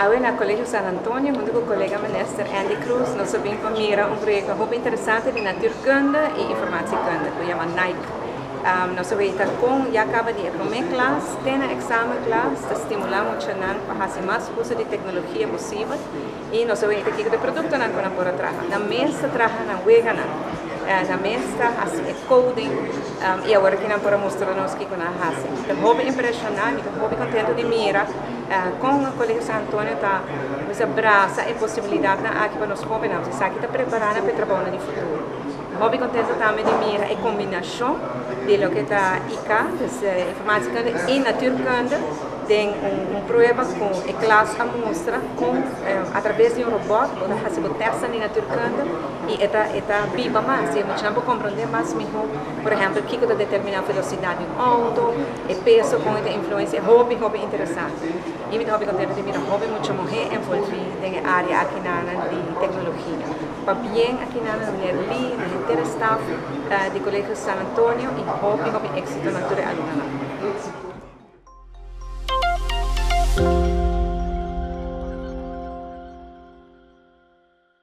Agora na Colegio San Antonio, junto com o colega minister Andy Cruz, nós vamos para um projeto muito interessante de natuurkunde e informatiekunde, que chama NIPE. Nós vamos estar com, já acaba de ir para minha classe, tem a exame classe, para estimular muito para fazer mais uso de tecnologia possível. E nós vamos estar aqui com o produto que nós podemos trabalhar. Na mesa, trabalhar na wega, na mesa, assim, coding, e agora que nós podemos mostrar-nos o que nós fazemos. Então, muito impressionante, muito contente de mirar. Com o Colégio San Antonio nos abraça a possibilidade aqui para nós jovens, nós aqui está preparando para o trabalho no futuro. Muito contente também de mirar a combinação de lo que está ICA, informática e naturkunde, tem prova com a classe a mostra através de robô, para fazer teste de naturkunde e está viva mais, e nós vamos compreender mais mesmo, por exemplo, o que determina a velocidade do auto, o peso com a influência, hobby interessante. E me estou contente de mirar hobby muita mulher envolvida na área aqui de tecnologia. Para bem aqui na mulher linda, inteira staff de Colegio San Antonio e hobby êxito natural.